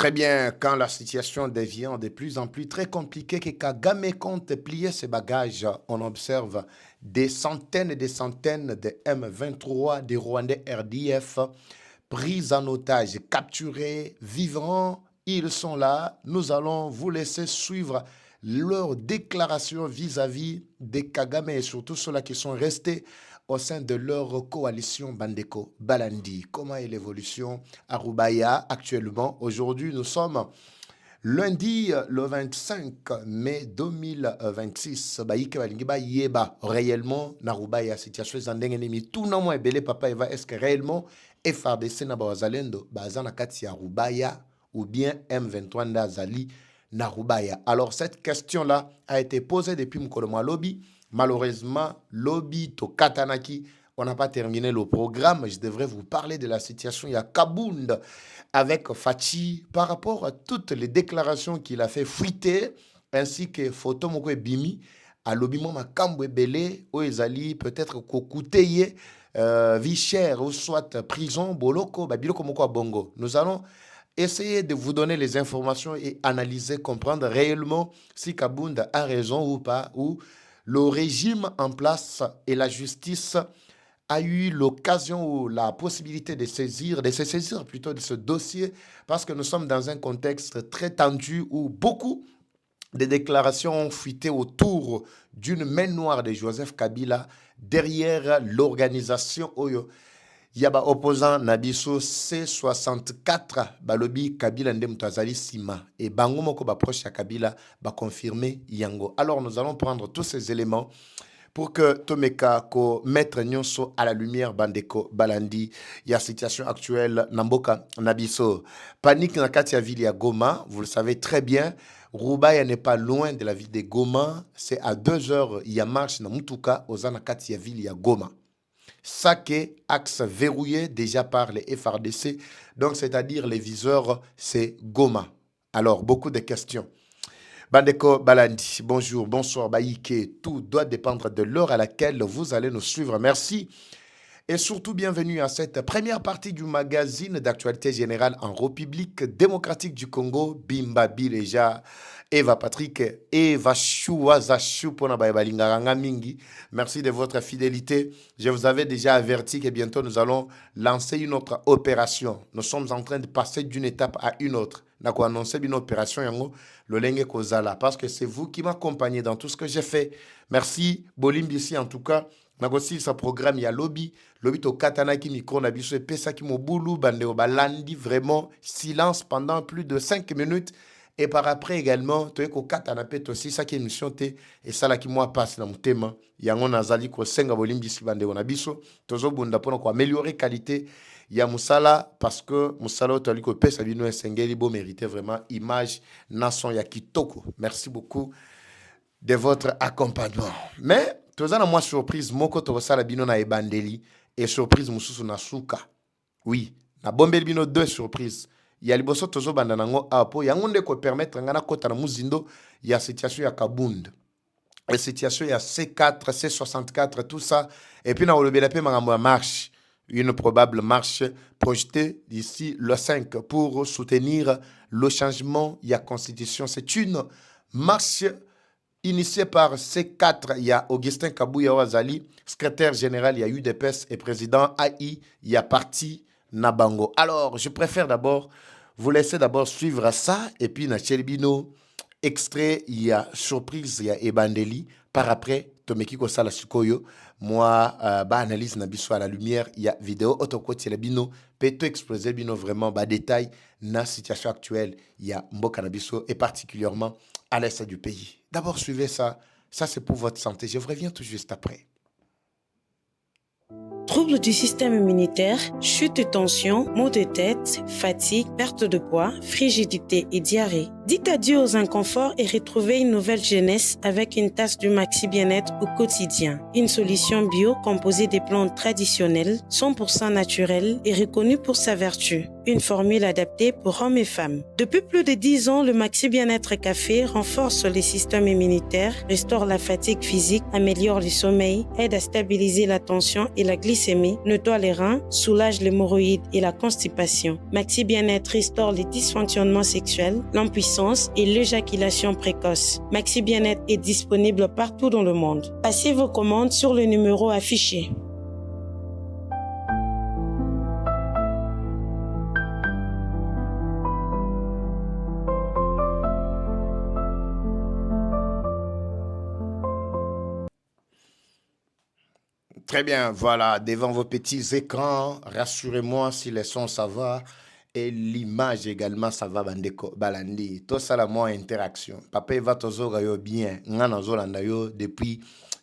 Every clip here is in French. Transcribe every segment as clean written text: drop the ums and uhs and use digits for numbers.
Très bien, quand la situation devient de plus en plus très compliquée, que Kagame compte plier ses bagages, on observe des centaines et des centaines de M23, des Rwandais RDF, pris en otage, capturés, vivants. Ils sont là. Nous allons vous laisser suivre leurs déclarations vis-à-vis des Kagame et surtout ceux-là qui sont restés au sein de leur coalition Bandeko Balandi. Comment est l'évolution à Roubaïa actuellement? Aujourd'hui, nous sommes lundi le 25 mai 2026. Baïke balingi ba yeba réellement na Roubaïa situation zandenge nemi tout na moi belé papa eva est-ce que réellement FARDC na bazalendo bazana kati ya Roubaïa ou bien M23 ndazali na Roubaïa. Alors cette question-là a été posée depuis Mkolomwa Lobby. Malheureusement, Lobby to Katanaki, on n'a pas terminé le programme. Je devrais vous parler de la situation. Il y a Kabound avec Fachi par rapport à toutes les déclarations qu'il a fait fuiter, ainsi que Photo Moko Bimi, à Lobby Makambo Belé, où ils allaient peut-être Kokuteye, vie chère, ou soit prison, Boloko, Babiloko Moko Bongo. Nous allons essayer de vous donner les informations et analyser, comprendre réellement si Kabound a raison ou pas, ou le régime en place et la justice a eu l'occasion ou la possibilité de se saisir plutôt de ce dossier, parce que nous sommes dans un contexte très tendu où beaucoup de déclarations ont fuité autour d'une main noire de Joseph Kabila derrière l'organisation Oyo. Yaba opposant Nabiso C64 balobi Kabila ndem tazali sima et bango moko ba proche ya Kabila ba confirmer yango. Alors nous allons prendre tous ces éléments pour que Tomeka ko mettre nyonso à la lumière bandeko balandi ya situation actuelle namboka Nabiso. Panique na kati ya ville ya Goma, vous le savez très bien. Roubaïa n'est pas loin de la ville de Goma, c'est à 2 heures ya marche na mutuka ozana kati ya ville ya Goma. Saké, axe verrouillé déjà par les FRDC, donc c'est-à-dire les viseurs, c'est Goma. Alors, beaucoup de questions. Bandeko Balandi, bonjour, bonsoir, Baïke, tout doit dépendre de l'heure à laquelle vous allez nous suivre. Merci. Et surtout, bienvenue à cette première partie du magazine d'actualité générale en République démocratique du Congo, Bimba Bileja, Eva Patrick, Eva Chouaza Choupona Baïbalingaranga Mingi. Merci de votre fidélité. Je vous avais déjà averti que bientôt nous allons lancer une autre opération. Nous sommes en train de passer d'une étape à une autre. Nous avons annoncé une opération, le Lenge Kozala, parce que c'est vous qui m'accompagnez dans tout ce que j'ai fait. Merci, Bolimbisi en tout cas. Nagosi sa programme ya lobby to katana ki micro na biso pesa ki mobulu bande balandi vraiment silence pendant plus de 5 minutes et par après également to ko katana pet aussi ça qui émission té et ça là qui moi passe na mutema yango nazali ko senga bolimbisi bande na biso tozo bunda pona ko améliorer qualité ya musala parce que musala to ko pesa bino esengeli bo mériter vraiment image nation ya kitoko. Merci beaucoup de votre accompagnement. Mais tozana moi surprise moko to sala bino na ebandeli et surprise mususu na suka. Oui, na bombeli bino deux surprises. Ya liboso tozo banda nango apo yango nde ko permettre ngana kota na muzindo ya situation ya Kabund. La situation ya C4, C64 tout ça et puis na olobela pe mangambo ya marche. Une probable marche projetée d'ici le 5 pour soutenir le changement de la constitution. C'est une marche initié par C4, il y a Augustin Kabouya Wazali, secrétaire général, il y a UDPS et président AI, il y a parti Nabango. Alors, je préfère d'abord vous laisser d'abord suivre ça et puis na Chelbino, extrait, il y a surprise, il y a Ebandeli, par après, Tomeki Kosala Sukoyo, moi, analyse na biso à la lumière, il y a vidéo, autocote, bino, peut exposer bino vraiment, détail, na situation actuelle, il y a Mboka Nabiso et particulièrement à l'est du pays. D'abord, suivez ça. Ça, c'est pour votre santé. Je vous reviens tout juste après. Troubles du système immunitaire, chute de tension, maux de tête, fatigue, perte de poids, frigidité et diarrhée. Dites adieu aux inconforts et retrouvez une nouvelle jeunesse avec une tasse de Maxi Bien-être au quotidien. Une solution bio composée des plantes traditionnelles, 100% naturelles et reconnue pour sa vertu. Une formule adaptée pour hommes et femmes. Depuis plus de 10 ans, le Maxi Bien-être Café renforce les systèmes immunitaires, restaure la fatigue physique, améliore le sommeil, aide à stabiliser la tension et la glycémie, nettoie les reins, soulage l'hémorroïde et la constipation. Maxi Bien-être restaure les dysfonctionnements sexuels, l'impuissance et l'éjaculation précoce. Maxi Bien-être est disponible partout dans le monde. Passez vos commandes sur le numéro affiché. Très bien, voilà, devant vos petits écrans, rassurez-moi si les sons ça va et l'image également ça va bandeko balandi. Tout ça la moi interaction. Papa il va tozo yo bien, ngana zolanda yo depuis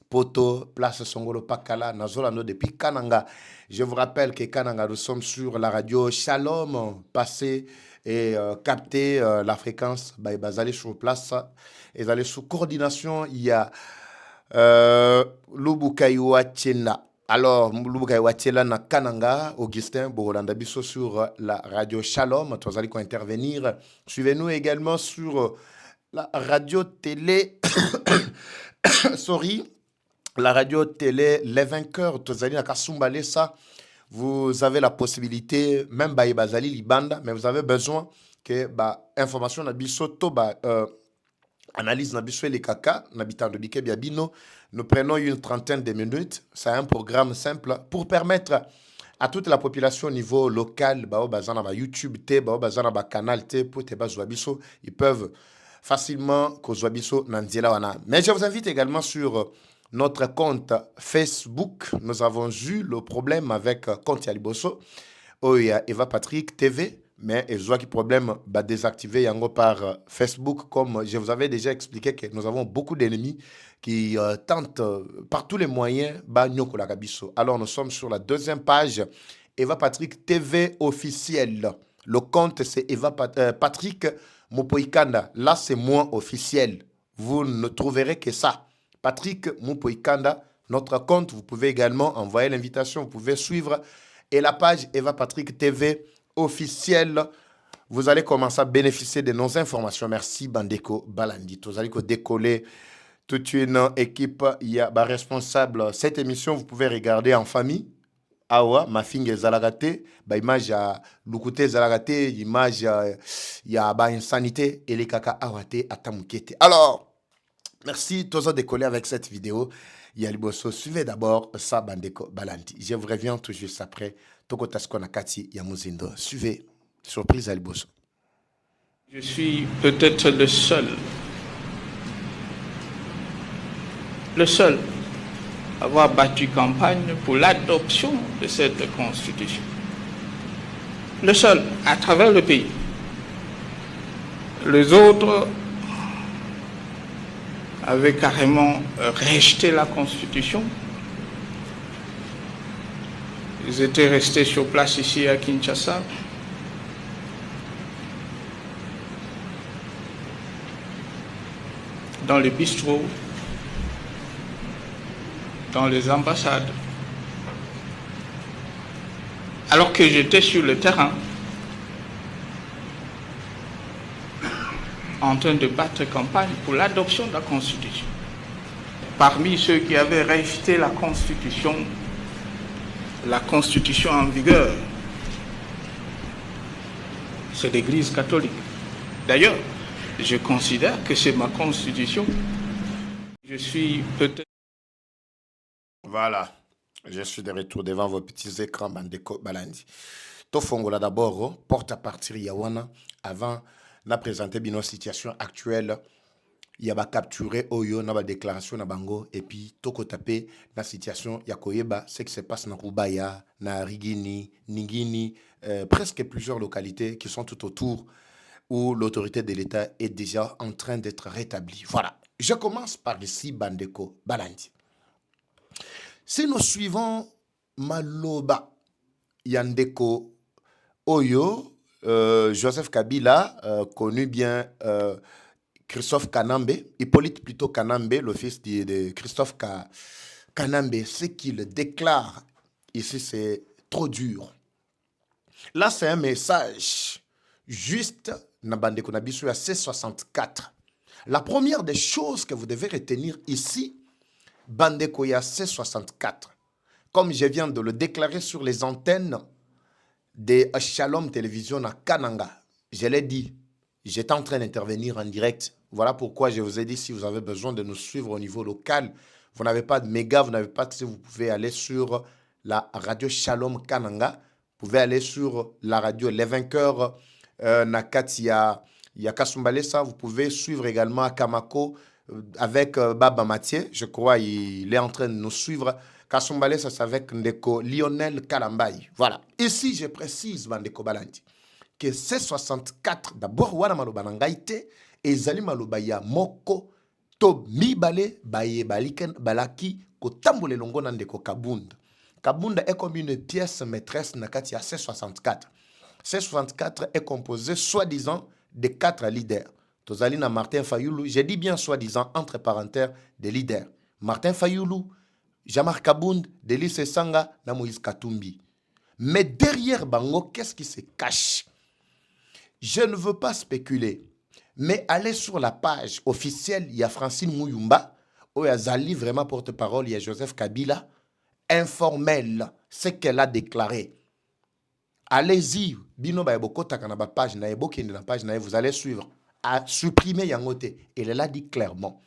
Poto, place Songolo Pakala, nazolando depuis Kananga. Je vous rappelle que Kananga, nous sommes sur la radio Shalom, passé et capter la fréquence, bah, ils allaient sur place, ils allaient sous coordination, il y a Lubukaiwa Tchena. Alors, Lubukaiwa Tchela na Kananga, Augustin Borolanda Bisso sur la radio Shalom, tous allez intervenir. Suivez-nous également sur la radio télé, sorry, la radio télé Les Vainqueurs, tous allez à Kasumbalé, ça. Vous avez la possibilité, même Baye Bazali Libanda, mais vous avez besoin que bah, information na biso to ba analyse na biso les kaka na bitando bike biabino. Nous prenons une trentaine de minutes. C'est un programme simple pour permettre à toute la population au niveau local, bah, bazana ba YouTube te, bah, bazana ba canal te, pour te bazwa biso, ils peuvent facilement kozwa biso na nzela wana. Mais je vous invite également sur notre compte Facebook. Nous avons eu le problème avec compte Yaliboso. Oh, il y a Eva Patrick TV. Mais il y a un problème bah, désactivé yango par Facebook. Comme je vous avais déjà expliqué que nous avons beaucoup d'ennemis qui tentent par tous les moyens bah, nyoko la kabiso. Alors nous sommes sur la deuxième page Eva Patrick TV officiel. Le compte c'est Eva Patrick Mopoikanda. Là c'est moi officiel. Vous ne trouverez que ça. Patrick Mopoikanda, notre compte. Vous pouvez également envoyer l'invitation. Vous pouvez suivre. Et la page Eva Patrick TV officiel, vous allez commencer à bénéficier de nos informations. Merci Bandeko Balandi. Vous allez décoller toute une équipe. Il y a bah, responsable. Cette émission, vous pouvez regarder en famille. Awa, ma fille Zalagate, bah, image à Lukute Zalagate, image il y a bah, insanité et les kaka awate atamukete. Alors, merci tous de décoller avec cette vidéo. Yaliboso, suivez d'abord ça Bandeko Balandi. Je vous reviens tout juste après. Tokotasko Nakati Yamuzindo. Suivez. Surprise Yaliboso. Je suis peut-être le seul à avoir battu campagne pour l'adoption de cette constitution. Le seul à travers le pays. Les autres avaient carrément rejeté la constitution. Ils étaient restés sur place ici à Kinshasa. Dans les bistrots, dans les ambassades. Alors que j'étais sur le terrain, en train de battre campagne pour l'adoption de la Constitution. Parmi ceux qui avaient rejeté la Constitution en vigueur, c'est l'Église catholique. D'ailleurs, je considère que c'est ma Constitution. Je suis peut-être... Voilà, je suis de retour devant vos petits écrans Bandeko Balandi. Tofongola d'abord, porte à partir Yawana, avant de présenter nos situations actuelles. Il y a capturé Oyo, na déclaration na bango et puis toko tapé la situation yakoyeba ce qui se passe na Rubaya, na Rigini, Ningini, presque plusieurs localités qui sont tout autour où l'autorité de l'État est déjà en train d'être rétablie. Voilà. Je commence par ici Bandeko Balandi. Si nous suivons Maloba Yandeko Oyo, Joseph Kabila, connu bien Christophe Kanambe, Hippolyte plutôt Kanambe, le fils de Christophe Kanambe, ce qu'il déclare ici, c'est trop dur. Là, c'est un message juste na bande konabiso à C64. La première des choses que vous devez retenir ici, Bandeko ya C64, comme je viens de le déclarer sur les antennes de Shalom Télévision à Kananga, je l'ai dit, j'étais en train d'intervenir en direct. Voilà pourquoi je vous ai dit, si vous avez besoin de nous suivre au niveau local, vous n'avez pas de méga, vous n'avez pas de... Vous pouvez aller sur la radio Shalom Kananga, vous pouvez aller sur la radio Les Vainqueurs Nakati ya Kasumbalesa, vous pouvez suivre également à Kamako avec Baba Mathieu, je crois il est en train de nous suivre. Kasumbalesa, c'est avec Ndeko Lionel Kalambay. Voilà. Ici, je précise, Bandeko Balandi, que C64, d'abord, wana maloba nangaite, ezali maloba ya moko, to mibale, baye baliken, balaki, ko tambole longo na Ndeko Kabunda. Kabunda est comme une pièce maîtresse nakati ya C64. C64 est composé, soi-disant, de 4 leaders. Tozali na Martin Fayoulou, j'ai dit bien soi-disant, entre parenthèses, des leaders. Martin Fayoulou, Jean-Marc Kabound, Délice Sanga, na Moïse Katumbi. Mais derrière Bango, qu'est-ce qui se cache? Je ne veux pas spéculer, mais allez sur la page officielle, il y a Francine Mouyumba, où il y a Zali, vraiment porte-parole, il y a Joseph Kabila, informel, ce qu'elle a déclaré. Allez-y, bino ba eboko takana ba page na eboki na page na vous allez suivre. À supprimer Yangote. Et elle l'a dit clairement.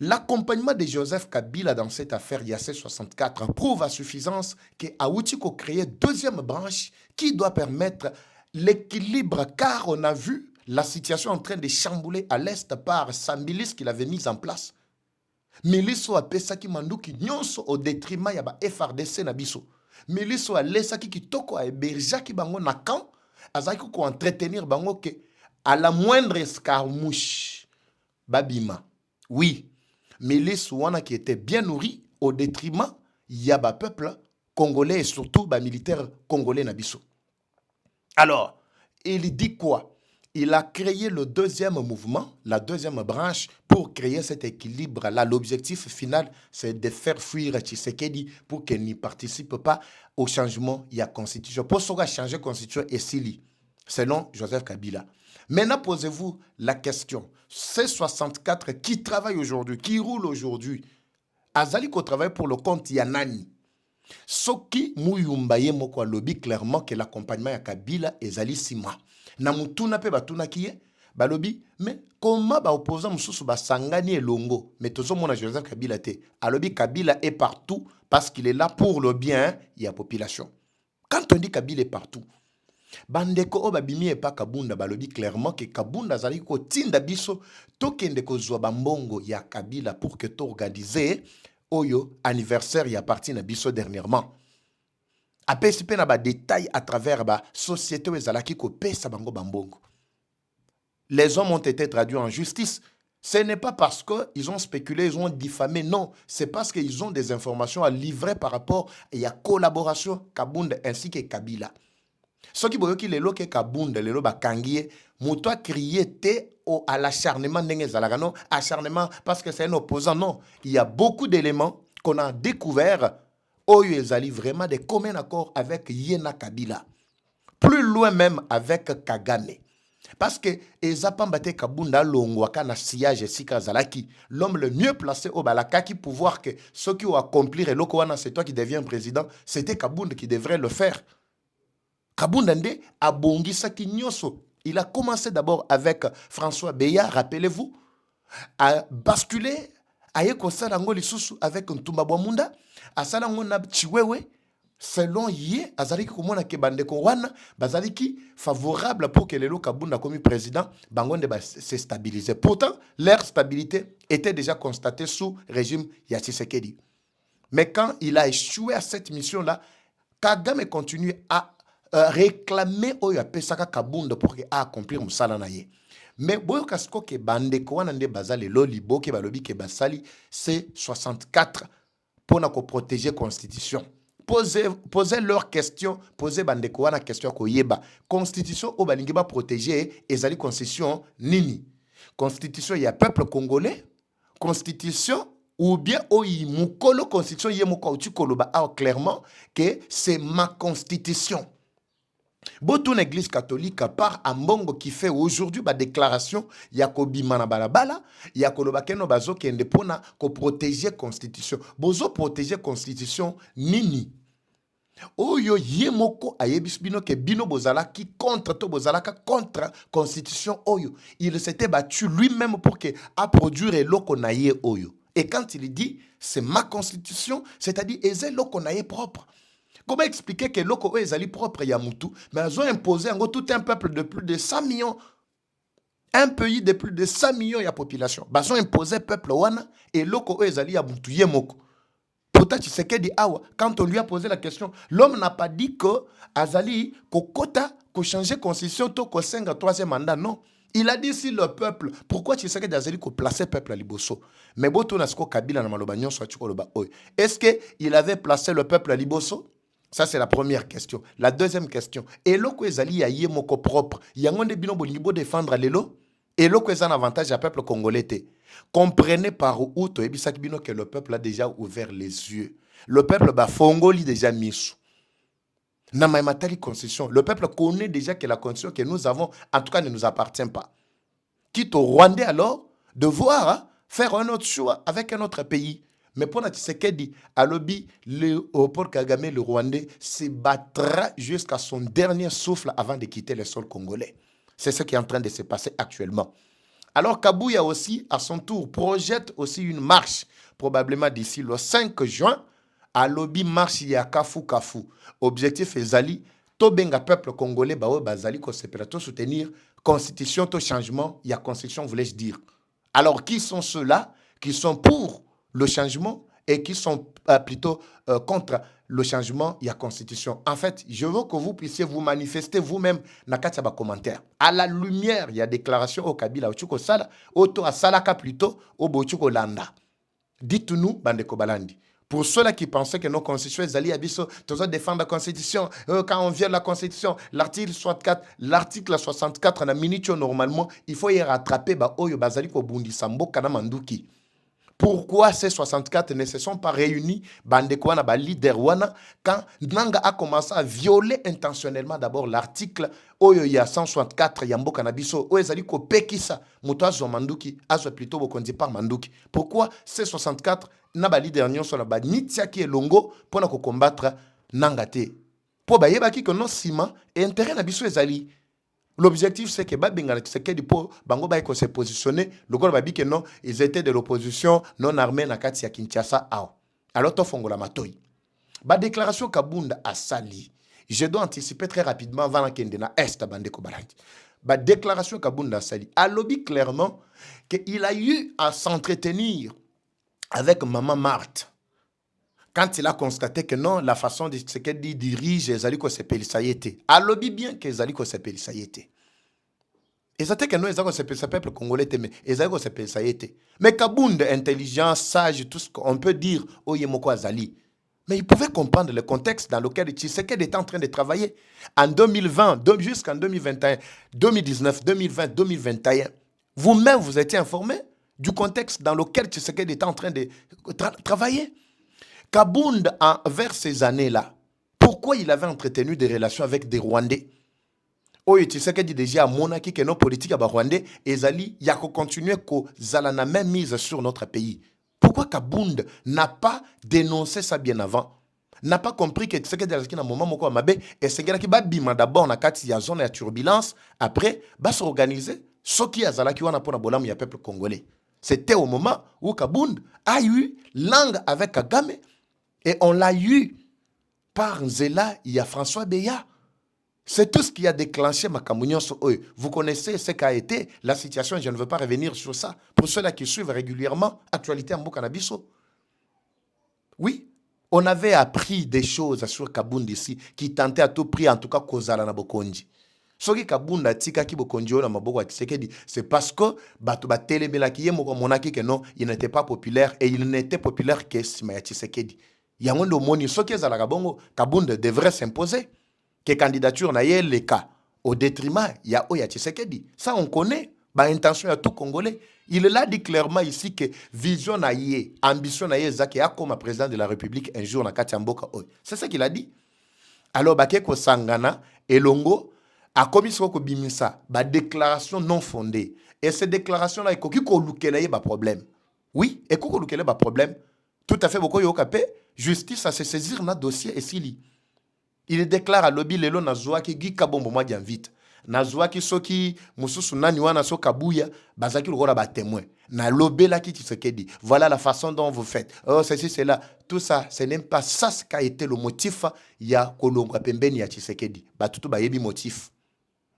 L'accompagnement de Joseph Kabila dans cette affaire IAC64 prouve à suffisance qu'Aoutiko crée deuxième branche qui doit permettre l'équilibre, car on a vu la situation en train de chambouler à l'est par sa milice qu'il avait mise en place. Milice a pesaki manduki nyonso au détriment ya ba FRDC na biso. Milice a lesaki kitoko a hébergaki bango na camp, azaki ko entretenir bango que à la moindre escarmouche, babima. Oui, milice wana qui était bien nourri au détriment yaba peuple congolais et surtout ba militaire congolais nabiso. Alors, il dit quoi? Il a créé le deuxième mouvement, la deuxième branche, pour créer cet équilibre-là. L'objectif final, c'est de faire fuir Tshisekedi pour qu'il n'y participe pas au changement de la Constitution. Pour ce qui changer la Constitution et Sili, selon Joseph Kabila. Maintenant, posez-vous la question. C64 qui travaille aujourd'hui, qui roule aujourd'hui, Azali ko travaille pour le compte Yanani. Soki Mouyumbaye moko lobby clairement que l'accompagnement ya Kabila ezali sima. Na mutuna pe batuna kiye balobi mais comment ba opposant mususu ba sangani elongo mais tozo mona Joseph Kabila te alobi Kabila est partout parce qu'il est là pour le bien ya population. Quand on dit Kabila est partout, bandeko babimi e pa Kabunda balobi clairement que Kabunda zali ko tinda biso tokende ko zwa bambongo ya Kabila pour que to organiser oyo anniversaire ya parti na biso dernièrement. Apesi pe na ba détail à travers ba société ezalaki ko pesa bango bambongo. Les hommes ont été traduits en justice. Ce n'est pas parce qu'ils ont spéculé, ils ont diffamé, non. C'est parce qu'ils ont des informations à livrer par rapport à la collaboration Kabunda ainsi que Kabila. Ce qui veut dire que le Kabunda, le Bakangie, muto a crié à l'acharnement d'Engezalagano, acharnement parce que c'est un opposant, non. Il y a beaucoup d'éléments qu'on a découverts. Oyo ezali vraiment de commun accord avec Yena Kabila. Plus loin même avec Kagame. Parce que Ezapambate Kabunda Longwaka na sillage Sika Zalaki, l'homme le mieux placé au Balaka qui pouvoir que ceux qui ont accompli et l'Okowana, c'est toi qui deviens président, c'était Kabunda qui devrait le faire. Kabunda Nde a bongi Saki Nyoso. Il a commencé d'abord avec François Beya, rappelez-vous, à basculer aye kosala ngo lisusu avec Ntumba Bwamunda, asala ngo na Chiwewe, selon Yé, azaliki komona ke bandeko wana, bazaliki favorable pour que Lelo Kabunda comme président, bangonde se stabiliser. Pourtant, leur stabilité était déjà constatée sous régime ya Tshisekedi. Mais quand il a échoué à cette mission-là, Kagame continue à réclamer Oya Pesaka Kabunda pour accomplir Moussala Naye. Mais boyo kasko ke bandeko wana nde bazali lolibo ke balobi ke basali c'est 64 pour na ko protéger constitution. Posez leurs questions, posez bandeko wana question koyeba. Constitution au balingi ba protéger ezali constitution nini? Constitution ya peuple congolais, constitution ou bien oyi mukolo constitution ye mukauchi koloba clairement que c'est ma constitution. Boto l'église catholique à part Ambongo qui fait aujourd'hui ba déclaration yakobi mana balabala yakoloba keno bazo kende pona ko protéger constitution. Bozo protéger constitution nini? Oyo yemoko ayebis bino ke bino bozala qui contre to bozalaka contre constitution oyo. Il s'était battu lui-même pour que a produire eloko na ye oyo. Et quand il dit c'est ma constitution, c'est-à-dire eze loko na ye propre. Comment expliquer que loko ezali propre ya mutu, mais ils ont imposé en gros tout un peuple de plus de 100 millions, un pays de plus de 100 millions de population. Ils ont imposé peuple wana et loko ezali ya mutu yemoko. Pourtant, tu sais dit awa, quand on lui a posé la question, l'homme n'a pas dit que azali kokota ko changer constitution to ko senga troisième mandat, non. Il a dit si le peuple, pourquoi tu sais que d'azali ko placer peuple à Liboso? Mais boto nasko Kabila na maloba nyonso ati ko loba oy. Est-ce que il avait placé le peuple à Liboso? Ça, c'est la première question. La deuxième question. Eloko ezali ya ye moko propre. Yangonde bino bolingo défendre lelo. Eloko ezan avantage à peuple congolais. Comprenez par où to ebisak bino que le peuple a déjà ouvert les yeux. Le peuple ba fongoli déjà misu. Na matali constitution. Le peuple connaît déjà que la constitution que nous avons, en tout cas, ne nous appartient pas. Quitte au Rwandais alors de voir faire un autre choix avec un autre pays. Mais pour Tshisekedi, à lobby, le Paul Kagame, le Rwandais, se battra jusqu'à son dernier souffle avant de quitter le sol congolais. C'est ce qui est en train de se passer actuellement. Alors Kabouya aussi, à son tour, projette aussi une marche, probablement d'ici le 5 juin, à lobby marche ya Kafu Kafu. Objectif ezali, to benga peuple congolais, bawe bazali ko separato soutenir constitution, to changement, ya constitution, voulais-je dire. Alors qui sont ceux-là qui sont pour le changement et qui sont plutôt contre le changement, il y a constitution. En fait, je veux que vous puissiez vous manifester vous-même dans les commentaires. À la lumière, il y a déclaration au Kabila, au Tchouko Sala, au Toa Salaka plutôt, au Bochuko Landa. Dites-nous, Bandeko Balandi. Pour ceux-là qui pensaient que nos constitutions, ils allaient défendre la constitution, quand on viole la constitution, l'article 64, na minitio normalement, il faut y rattraper, oyo bazali ko bundi sambo kana manduki. Pourquoi ces 64 ne se sont pas réunis, Bandekwana, leader wana, quand Nanga a commencé à violer intentionnellement d'abord l'article Oyo ya 164 Yambo Kanabiso, Oezali ko pekisa, Moutazo Manduki, Azo plutôt Bokondi par Manduki. Pourquoi ces 64 n'a pas leader nyon sur la bas Nitiaki et Longo pour ne combattre Nangate? Pour Bayebaki que non ciment et intérêt Nabiso Ezali. L'objectif, c'est que Babinga Tshisekedi po bango ba se positionner, le gars babi que non, ils étaient de l'opposition non armée na kati ya Kinshasa ao. Alors to fongola matoi. Ba déclaration Kabunda a sali. Je dois anticiper très rapidement avant la kende na est bandeko balandi. Ba déclaration Kabunda a sali. A lobby clairement qu'il a eu à s'entretenir avec maman Marthe. Quand il a constaté que non, la façon de ce qu'elle dirige, Ezaliko Sepeli Sayete. A lobby bien que Ezaliko Sepeli Sayete. Et ça que non, Ezaliko Sepeli peuple congolais, mais Ezaliko Sepeli Sayete. Mais Kabound, intelligent, sage, tout ce qu'on peut dire, Oyemoko Azali. Mais il pouvait comprendre le contexte dans lequel Tshisekedi était en train de travailler. En 2020, jusqu'en 2021, 2019, 2020, 2021. Vous-même, vous étiez informé du contexte dans lequel Tshisekedi était en train de travailler. Kabound, vers ces années-là, pourquoi il avait entretenu des relations avec des Rwandais? Oyo Tshisekedi déjà à monaki que nos politiques à Rwandais ezali ya ko continuer ko zalana même mise sur notre pays. Pourquoi Kabound n'a pas dénoncé ça bien avant? N'a pas compris que Tshisekedi à un moment moko mabe et c'est qui ba bima d'abord na kati ya zone ya turbulence, après ba s'organiser soki azalaki wana pona bolamu ya peuple congolais. C'était au moment où Kabound a eu langue avec Kagame. Et on l'a eu par Nzela, il y a François Beya. C'est tout ce qui a déclenché Makamounion. Vous connaissez ce qu'a été la situation, je ne veux pas revenir sur ça. Pour ceux-là qui suivent régulièrement l'actualité en Bokanabiso. Oui, on avait appris des choses sur Kabound ici, qui tentaient à tout prix, en tout cas, Kozala na Bokonji. Soki Kabounda tika ki Bokonji na maboko wa Tshisekedi, c'est parce que bato ba telemela ki ye monaki que non, il n'était pas populaire et il n'était populaire que Simaya Tshisekedi. Yangondo moni soki ezalaka bongo Kabunda devrait s'imposer que candidature na ye le cas au détriment ya Oya Tshisekedi. Ça on connaît, ba intention à tout Congolais. Il l'a dit clairement ici que vision na ye, ambition na ye zaki ya comme président de la République un jour na Katiamboka Oy. C'est ça qu'il a dit. Alors bakeko sangana elongo a commis ce ko bimisa ba déclaration non fondée. Et ces déclarations là ikoki ko lukela ye ba problème. Oui, et ko lukela ba problème. Tout à fait beaucoup yokapé justice à se saisir na dossier et sili. Il déclare à lobby lelo na zoaki gi kabombo mwa vite. Na zoaki soki mususu nani wana so kabuya bazaki lokola ba témoin. Na lobé la ki Tshisekedi. Voilà la façon dont vous faites. Oh ceci c'est là. Tout ça, ce n'est pas ça ce qui a été le motif ya kolongwa pembeni ya Tshisekedi. Ba tutu ba yebi motif.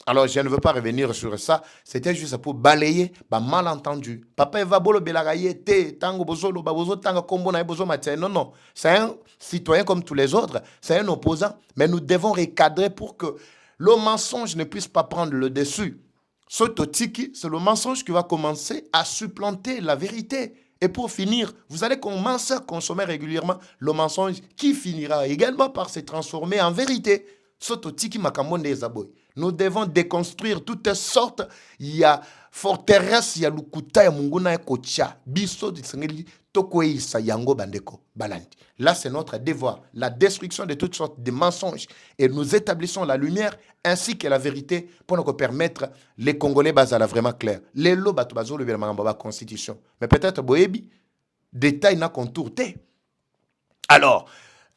Alors, je ne veux pas revenir sur ça. C'était juste pour balayer ba malentendu. Papa va bolo belagaye te tango bozolo babozo tanga kombo na bozo matin. Non non, c'est un citoyen comme tous les autres, c'est un opposant, mais nous devons recadrer pour que le mensonge ne puisse pas prendre le dessus. Ce totiki, c'est le mensonge qui va commencer à supplanter la vérité. Et pour finir, vous allez commencer à consommer régulièrement le mensonge qui finira également par se transformer en vérité. Sototiki makamonde ezaboy. Nous devons déconstruire toutes sortes. Il y a forteresse, il y a lukuta ya munguna ya kocha. Biso disengeli tokoisa yango bandeko balandi. Là, c'est notre devoir. La destruction de toutes sortes de mensonges. Et nous établissons la lumière ainsi que la vérité pour nous permettre les Congolais basala vraiment clair. Les lots batubazo le la constitution. Mais peut-être boebi détail na contour te. Alors,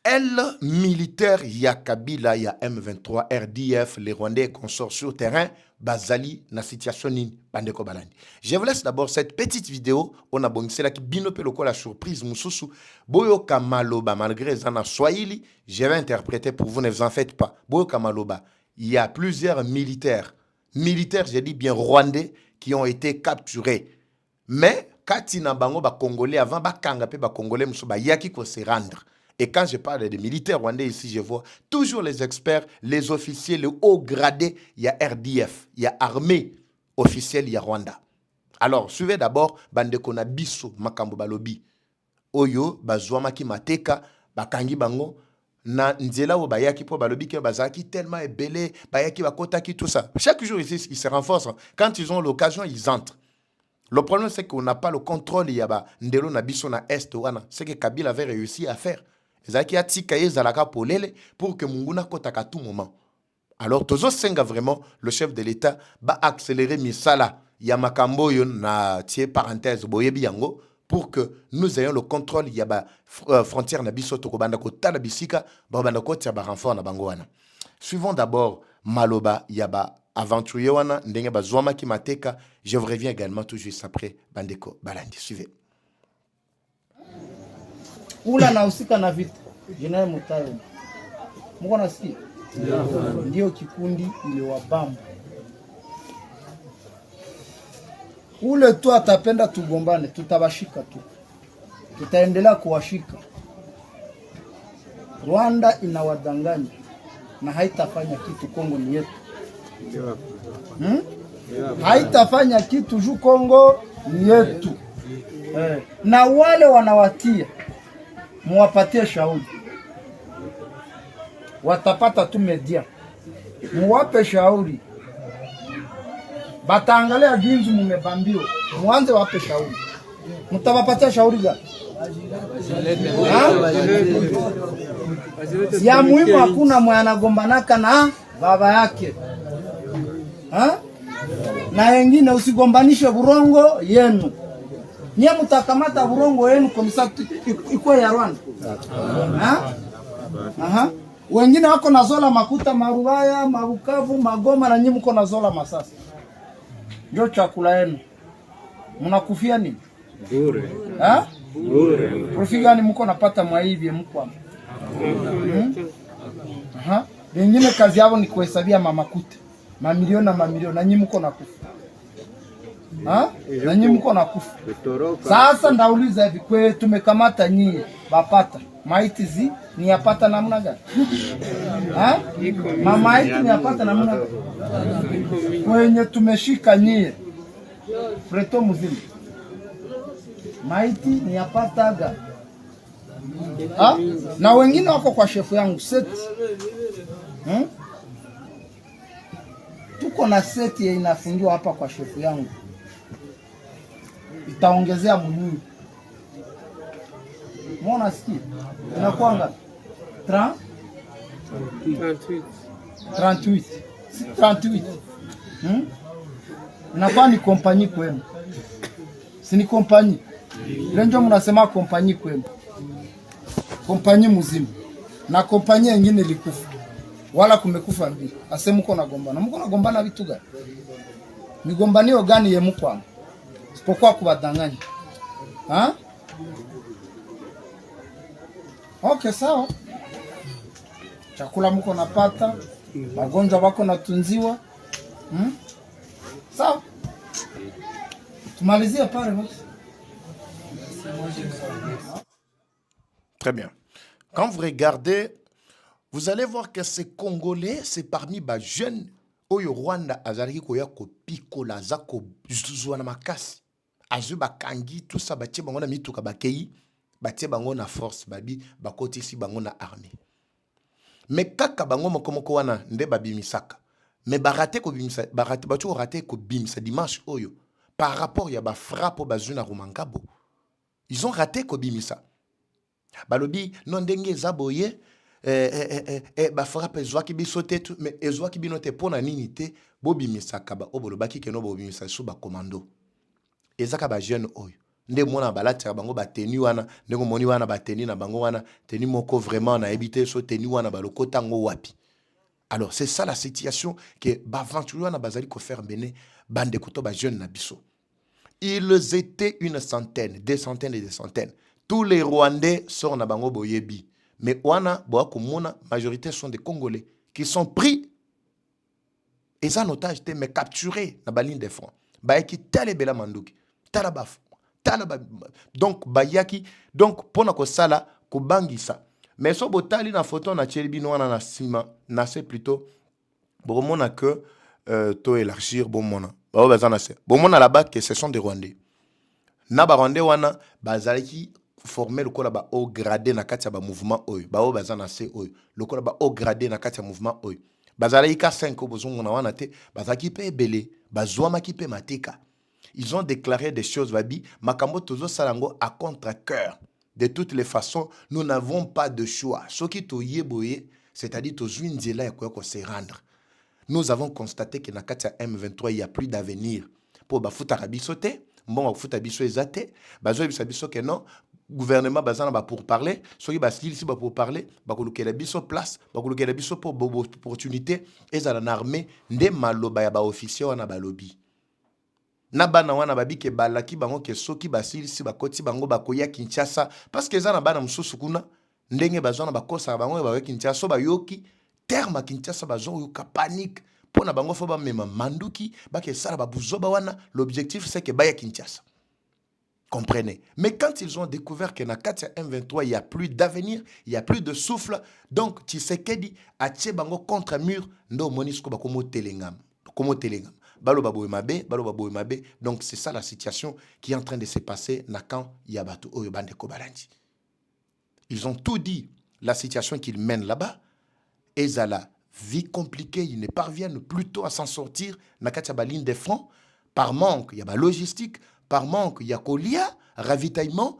elle, militaire, il y a Kabila, il y a M23, RDF, les Rwandais consortent sur terrain, Bazali, na situation ni Bandeko Balandi. Je vous laisse d'abord cette petite vidéo, on a bon, c'est là qui binope le la surprise, Moussousou, Boyo Kamaloba, malgré Zana Swahili, je vais interpréter pour vous, ne vous en faites pas. Boyo Kamaloba, il y a plusieurs militaires, j'ai dit bien Rwandais, qui ont été capturés. Mais, Katina Bango, Congolais, avant, Kangapé, Congolais, Moussouba, Yaki, ko se rendre. Et quand je parle des militaires rwandais ici, je vois toujours les experts, les officiers, les hauts gradés. Il y a RDF, il y a armée officielle, il y a Rwanda. Alors, suivez d'abord Bandeko na biso makambo balobi. Oyo, bazwama ki mateka, bakangi bango, na nzela o bayaki po balobi ke bazaki tellement ebele, bayaki bakota ki tout ça. Chaque jour ici, ils se renforcent. Quand ils ont l'occasion, ils entrent. Le problème, c'est qu'on n'a pas le contrôle. Il y a ndelo na biso na est wana. C'est que Kabila avait réussi à faire. Pour que Munguna kotaka tout moment. Alors, Tozo Senga vraiment, le chef de l'État, va accélérer Misala, Yamakambo na tie parenthèse, Boyebi Yango, pour que nous ayons le contrôle, il y a frontière na biso tokobanda kota na bisika, babanda kota ba renfort na bangoana. Suivons d'abord Maloba, Yaba aventurier wana, ndenge bazwama ki mateka, je vous reviens également tout juste après Bandeko Balandi. Suivez. Ula na usika na vita jinaye Mutayo mko nasikia ndio kikundi ile wabamba ule tu atapenda tugombane tutabashika tu tutaendelea kuwashika. Rwanda inawadanganya na haitafanya kitu. Kongo ni yetu. Haitafanya kitu juu Kongo ni yetu. Na wale wanawatia muwapatie shauri, watapata tu media, muwape shauri, bataangalia jinsi mumebambio, muanze wape shauri. Mutawapatia shauri gani? Ya muhimu hakuna mwana gombanaka na baba yake. Na wengine usigombanishe burongo yenu. Nye mutakamata burongo yenu komisa ikuwe ya Rwanda. Wengine wako na zola makuta Marubaya, Mabukavu, Magoma na nye mko na zola Masasi. Ndio chakula yenu. Mnakufia nini? Bure. Bure. Profit gani mko napata mwaivye mko hapo? Wengine kazi yao ni kuhesabia mamakuta. Mamilioni na mamilioni na nye mko nakufa. Na nyinyi mko nakufa. Sasa ndauliza hivi, kwe tumekamata nyie bapata maiti ni yapata namna gani? Maiti ni yapata namna gani? Kwenye tumeshika nyie preto mzima maiti ni yapata gani? Ha? Na wengine wako kwa shefu yangu seti. Tuko na seti ya inafungiwa hapa kwa shefu yangu. Itaongezea mwenyewe. Mbona sikia? Inakuwa ngapi? 38. Si 38. Inakuwa ni kompanyi kwenu. Si ni kompanyi. Ile ndio mnasema kompanyi kwenu. Kompanyi mzima. Na kompanyi nyingine ilikufa. Wala kumekufa mbili. Ase mko nagombana. Mko nagombana vitu gani? Migombanio gani ye mko? Sipokuwa kubadanganya. Ha? Okay, sawa. Chakula mko napata, magonjwa wako natunziwa. Sawa. Tumalizie pale basi. Très bien. Quand vous regardez, vous allez voir que ces Congolais, c'est parmi les jeunes oyo Rwanda azalaki koya ko pikola za ko zuzwa na makasi. Azu bakangi tout ça batie bango na mituka bakei, batie bango na force babi bakotisi bango na armée. Mais kaka bango mokomoko wana nde babimisaka. Mais barate ko bimisa, barate batu raté ko bimisa dimanche oyo par rapport ya ba frappe bazuna Rumangabo. Ils ont raté ko bimisa. Balobi non ndenge zaboye ba frappe ezwaki bisote tout mais ezwaki binote pona nini te bobimisa kaba obolobaki ke no bobimisa sous ba commando. Ezaka ba jeune oyo nde mona balati bango ba tenu wana ndeko moni wana ba tenu na bango wana tenu moko vraiment na ebité so tenu wana balokota ngo wapi. Alors c'est ça la situation que baventure wana bazali ko faire bene bande koto ba jeune na biso. Ils étaient une centaine, des centaines et des centaines. Tous les Rwandais sont na bango boyebi. Mais wana boa komona majorité sont des Congolais qui sont pris et en otage mais capturés na baline des fronts. Ba ki tale bela manduki. Talabaf. Donc bayaki donc pona ko sala ko bangisa. Mais so botali na photo na tchelibi no na sima na c'est plutôt bon mona que to élargir bon mona. Ba bazana c'est. Bon mona là-bas que ce sont des Rwandais. Na ba Rwandais wana bazalaki former le kola ba haut gradé na kati ya ba mouvement oyo. Ba o bazana c'est oyo. Le kola ba haut gradé na kati ya mouvement oyo. Bazalaki ka 5 bozongo na wana te, bazaki pe belé, bazwama ki pe mateka. Ils ont déclaré des choses, Babi. Makambo tozo salango à contre-cœur. De toutes les façons, nous n'avons pas de choix. Ce qui toye boye, c'est-à-dire tozo nzela ya ko se rendre. Nous avons constaté que na katia M23 il y a plus d'avenir. Pour bafuta rabisote, bon bafuta biso ezate, bazo biso que non, gouvernement bazana ba pour parler, soki basil si ba pour parler, ba kolukela biso place, ba kolukela biso pour bobo opportunité ezala na armée nde maloba ya ba officier wana ba lobby. Na bana wana babi ke balaki bango ke soki basil si bakoti bango bakoya Kinshasa parce que ezana bana mususu kuna ndenge bazona bakosa bango ba Kinshasa ba yoki terme Kinshasa bazo yoka panique pona bango fo ba mema manduki ba ke sala ba buzoba wana l'objectif c'est que baya Kinshasa. Comprenez. Mais quand ils ont découvert que na Katia M23 il y a plus d'avenir, il y a plus de souffle, donc Tshisekedi a tché bango contre mur ndo monisco ba komo telengam. Komo telengam. Donc c'est ça la situation qui est en train de se passer na camp Yabatou Oyobande Kobalandi. Ils ont tout dit, la situation qu'ils mènent là-bas, et la vie compliquée, ils ne parviennent plutôt à s'en sortir na katia ligne des fronts par manque, il y a logistique, par manque, il y a kolia, ravitaillement,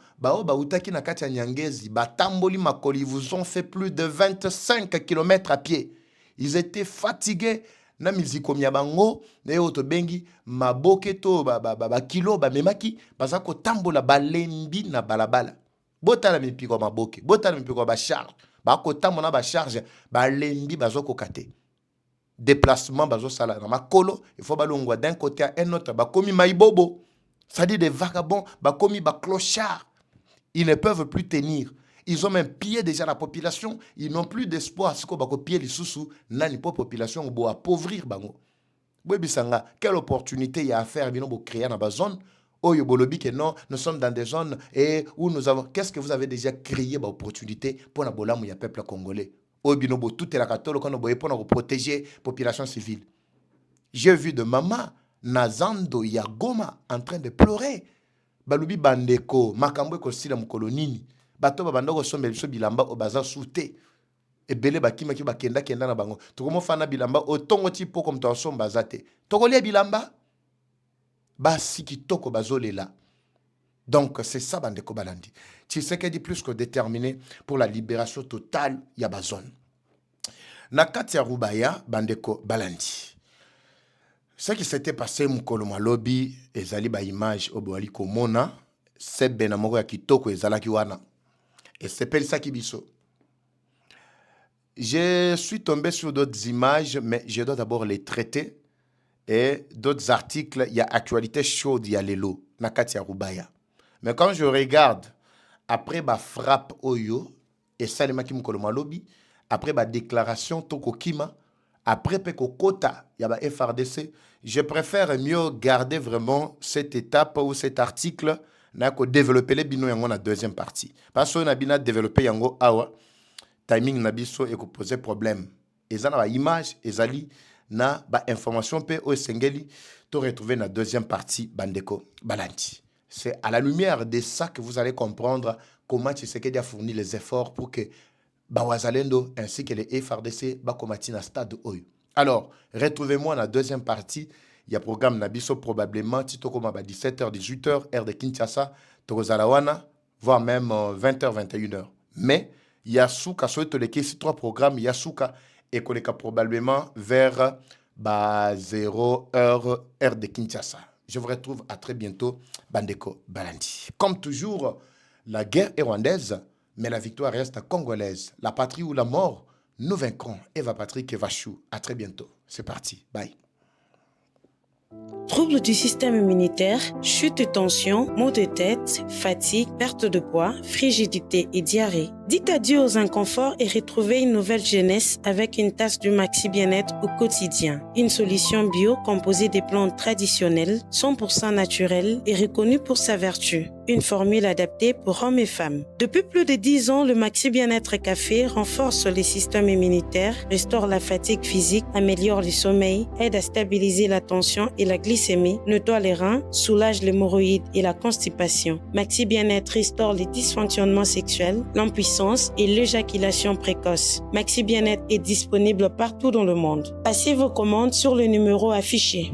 utaki na katia nyangezi, tamboli makoli, ils vous ont fait plus de 25 km à pied. Ils étaient fatigués. Na miziko bango ne oto bengi maboketo ba kilo ba memaki bazako tambola balembi na balabala botala mipiko maboke botala mipiko ba charge ba ko tamona ba charge balembi bazoko kate déplacement bazo sala na makolo il faut balongwa d'un côté à un autre ba komi maibobo ça dit des vagabonds ba komi ba clochards, ils ne peuvent plus tenir. Ils ont même pillé déjà la population. Ils n'ont plus d'espoir. Si on piller les sous-sous, nani pas population, on va appauvrir bango. Bouébissanga, quelle opportunité il y a à faire, bien pour créer dans la zone. Oh, yobolobi que non, nous sommes dans des zones et où nous avons. Qu'est-ce que vous avez déjà créé comme opportunité pour la bolam où il y a peuple congolais. Oh, binobo, tout est la catholique pour protéger la population civile. J'ai vu de maman Nazando Yagoma en train de pleurer. Balubi bandeko, makambo ko sila mkolonini. bato babanda kosomba biso bilamba o baza sute ebele bakimaki bakenda kenda na bango tokomofana bilamba otongo ti poko moto asomba aza te tokolia bilamba basi kitoko bazolela. Donc c'est ça bandeko balandi. Tshisekedi plus que déterminé pour la libération totale ya bazone. Na kati ya Rubaya bandeko balandi. Ce qui s'était passé mukolo malobi ezali ba image oboali komona sebe na moko ya kitoko ezalaki wana. Et c'est ça qui biso. Je suis tombé sur d'autres images, mais je dois d'abord les traiter. Et d'autres articles, il y a actualité chaude, il y a l'élo, nakati ya Rubaya. Mais quand je regarde, après ma frappe Oyo, et ça les maki mukolo malobi, après ma déclaration Toko Kima, après Peko Kota, il y a ma FRDC, je préfère mieux garder vraiment cette étape ou cet article, nako développer les bino yango na deuxième partie. Parce que on a bien développé yango awa, timing na biso et ko poser problème. Ezana ba image, ezali na ba information pe o sengeli to retrouver na deuxième partie bandeko balandi. C'est à la lumière de ça que vous allez comprendre comment Tshisekedi a fourni les efforts pour que Bawazalendo ainsi que les FRDC bakomati na stade oyo. Alors, retrouvez-moi dans la deuxième partie. Il y a programme Nabiso probablement Tito Koma 17h, 18h, heure de Kinshasa, Torozalawana, voire même 20h, 21h. Mais Yasuka, sur les 3 programmes, Yasuka et Koleka probablement vers 0h, heure de Kinshasa. Je vous retrouve à très bientôt, Bandeko Balandi. Comme toujours, la guerre est rwandaise, mais la victoire reste congolaise. La patrie ou la mort, nous vaincrons. Eva Patrick Evachou. À très bientôt. C'est parti. Bye. Troubles du système immunitaire, chute de tension, maux de tête, fatigue, perte de poids, frigidité et diarrhée. Dites adieu aux inconforts et retrouvez une nouvelle jeunesse avec une tasse du Maxi Bien-être au quotidien. Une solution bio composée des plantes traditionnelles, 100% naturelles et reconnue pour sa vertu. Une formule adaptée pour hommes et femmes. Depuis plus de 10 ans, le Maxi Bien-être Café renforce les systèmes immunitaires, restaure la fatigue physique, améliore le sommeil, aide à stabiliser la tension et la glycémie, nettoie les reins, soulage l'hémorroïde et la constipation. Maxi Bien-être restaure les dysfonctionnements sexuels, l'impuissance et l'éjaculation précoce. Maxi Bien-être est disponible partout dans le monde. Passez vos commandes sur le numéro affiché.